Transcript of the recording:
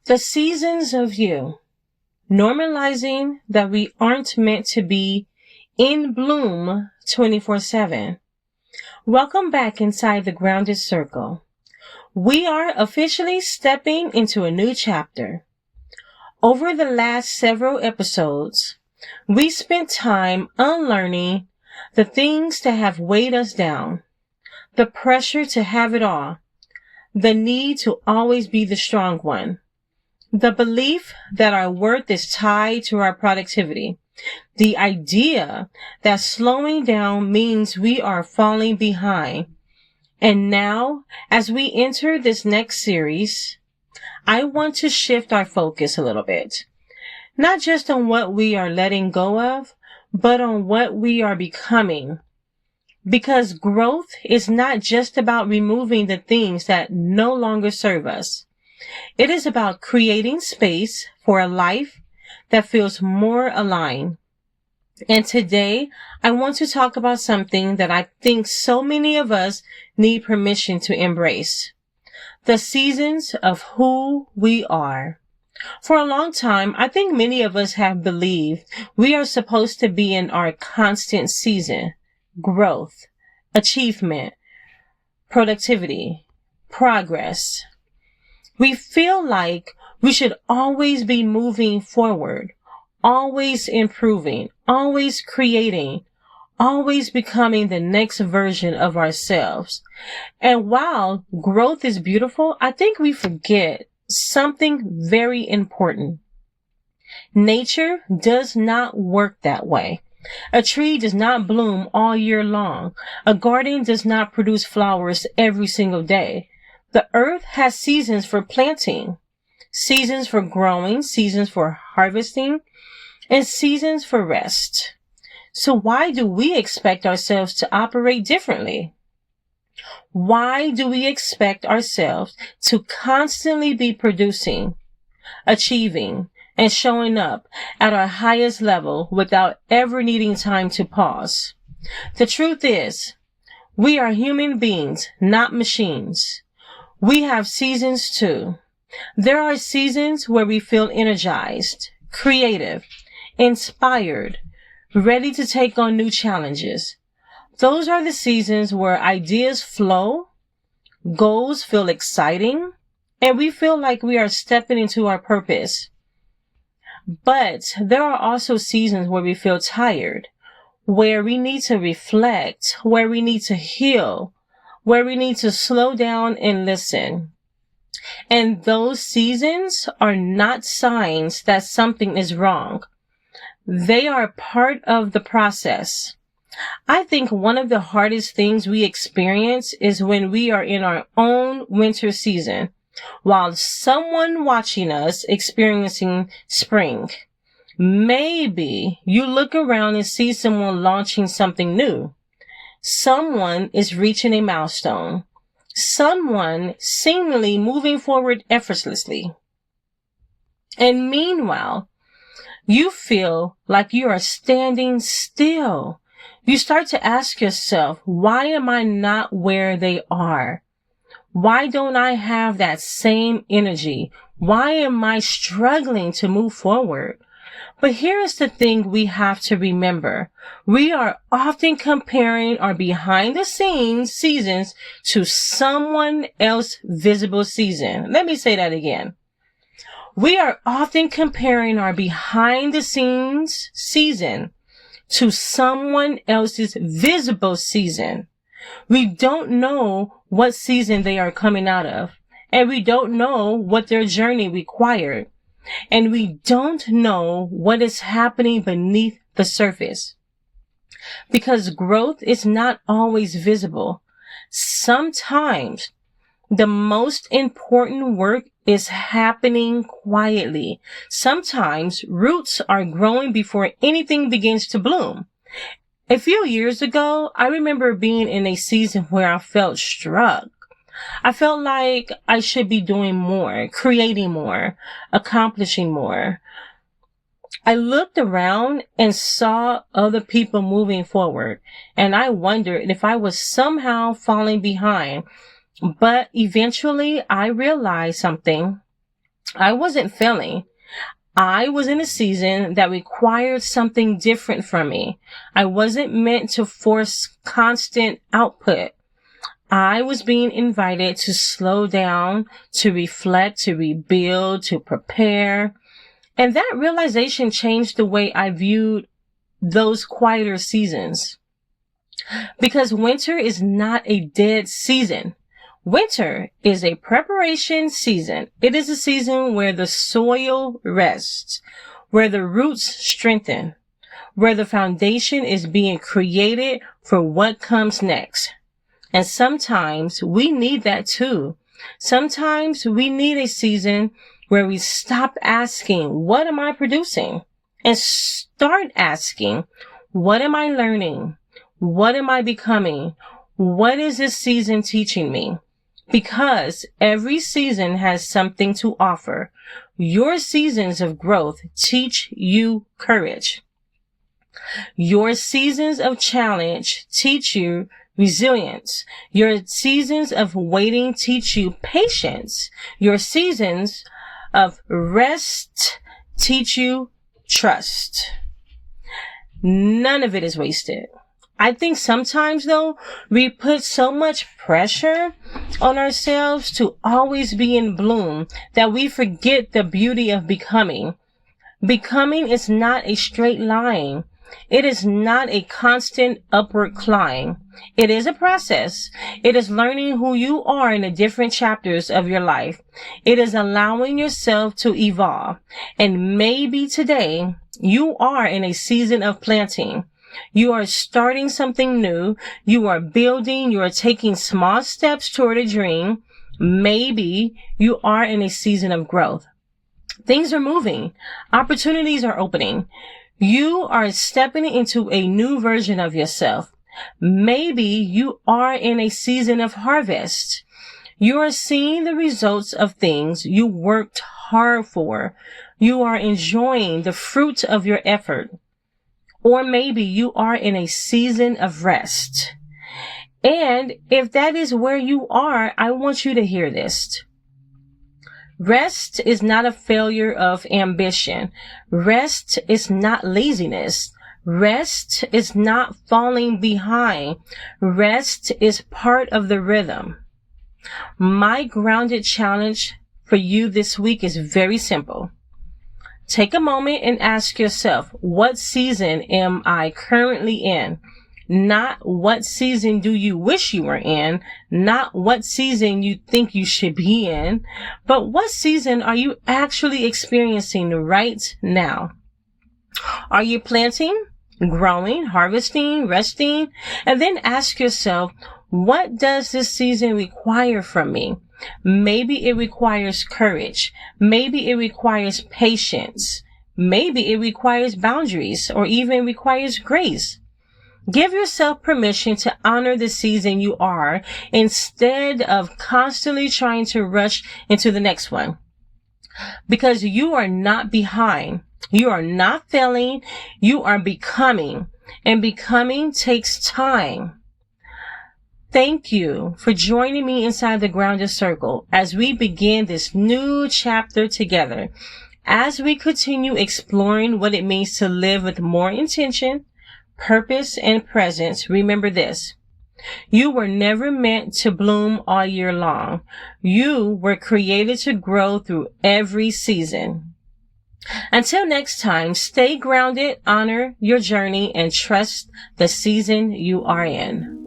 The seasons of you. Normalizing that we aren't meant to be in bloom 24/7. Welcome back inside the Grounded Circle. We are officially stepping into a new chapter. Over the last several episodes, we spent time unlearning the things that have weighed us down, the pressure to have it all, the need to always be the strong one, the belief that our worth is tied to our productivity, the idea that slowing down means we are falling behind. And now, as we enter this next series, I want to shift our focus a little bit. Not just on what we are letting go of, but on what we are becoming. Because growth is not just about removing the things that no longer serve us. It is about creating space for a life that feels more aligned. And today, I want to talk about something that I think so many of us need permission to embrace. The seasons of who we are. For a long time, I think many of us have believed we are supposed to be in our constant season. Growth, achievement, productivity, progress. We feel like we should always be moving forward, always improving, always creating, always becoming the next version of ourselves. And while growth is beautiful, I think we forget something very important. Nature does not work that way. A tree does not bloom all year long. A garden does not produce flowers every single day. The earth has seasons for planting, seasons for growing, seasons for harvesting, and seasons for rest. So why do we expect ourselves to operate differently? Why do we expect ourselves to constantly be producing, achieving, and showing up at our highest level without ever needing time to pause? The truth is, we are human beings, not machines. We have seasons too. There are seasons where we feel energized, creative, inspired, ready to take on new challenges. Those are the seasons where ideas flow, goals feel exciting, and we feel like we are stepping into our purpose. But there are also seasons where we feel tired, where we need to reflect, where we need to heal, where we need to slow down and listen. And those seasons are not signs that something is wrong. They are part of the process. I think one of the hardest things we experience is when we are in our own winter season, while someone watching us experiencing spring. Maybe you look around and see someone launching something new. Someone is reaching a milestone. Someone seemingly moving forward effortlessly. And meanwhile, you feel like you are standing still. You start to ask yourself, why am I not where they are? Why don't I have that same energy? Why am I struggling to move forward? But here is the thing we have to remember. We are often comparing our behind the scenes seasons to someone else's visible season. Let me say that again. We are often comparing our behind the scenes season to someone else's visible season. We don't know what season they are coming out of, and we don't know what their journey required, and we don't know what is happening beneath the surface. Because growth is not always visible. Sometimes the most important work is happening quietly. Sometimes roots are growing before anything begins to bloom. A few years ago, I remember being in a season where I felt struck. I felt like I should be doing more, creating more, accomplishing more. I looked around and saw other people moving forward, and I wondered if I was somehow falling behind. But eventually I realized something. I wasn't failing. I was in a season that required something different from me. I wasn't meant to force constant output. I was being invited to slow down, to reflect, to rebuild, to prepare. And that realization changed the way I viewed those quieter seasons. Because winter is not a dead season. Winter is a preparation season. It is a season where the soil rests, where the roots strengthen, where the foundation is being created for what comes next. And sometimes we need that too. Sometimes we need a season where we stop asking, what am I producing? And start asking, what am I learning? What am I becoming? What is this season teaching me? Because every season has something to offer. Your seasons of growth teach you courage. Your seasons of challenge teach you resilience. Your seasons of waiting teach you patience. Your seasons of rest teach you trust. None of it is wasted. I think sometimes though, we put so much pressure on ourselves to always be in bloom that we forget the beauty of becoming. Becoming is not a straight line. It is not a constant upward climb. It is a process. It is learning who you are in the different chapters of your life. It is allowing yourself to evolve. And maybe today you are in a season of planting. You are starting something new. You are building. You are taking small steps toward a dream. Maybe you are in a season of growth. Things are moving. Opportunities are opening. You are stepping into a new version of yourself. Maybe you are in a season of harvest. You are seeing the results of things you worked hard for. You are enjoying the fruit of your effort. Or maybe you are in a season of rest. And if that is where you are, I want you to hear this. Rest is not a failure of ambition. Rest is not laziness. Rest is not falling behind. Rest is part of the rhythm. My grounded challenge for you this week is very simple. Take a moment and ask yourself, what season am I currently in? Not what season do you wish you were in, not what season you think you should be in, but what season are you actually experiencing right now? Are you planting, growing, harvesting, resting? And then ask yourself, what does this season require from me? Maybe it requires courage. Maybe it requires patience. Maybe it requires boundaries or even requires grace. Give yourself permission to honor the season you are instead of constantly trying to rush into the next one. Because you are not behind. You are not failing. You are becoming. And becoming takes time. Thank you for joining me inside the Grounded Circle as we begin this new chapter together. As we continue exploring what it means to live with more intention, purpose, and presence, remember this. You were never meant to bloom all year long. You were created to grow through every season. Until next time, stay grounded, honor your journey, and trust the season you are in.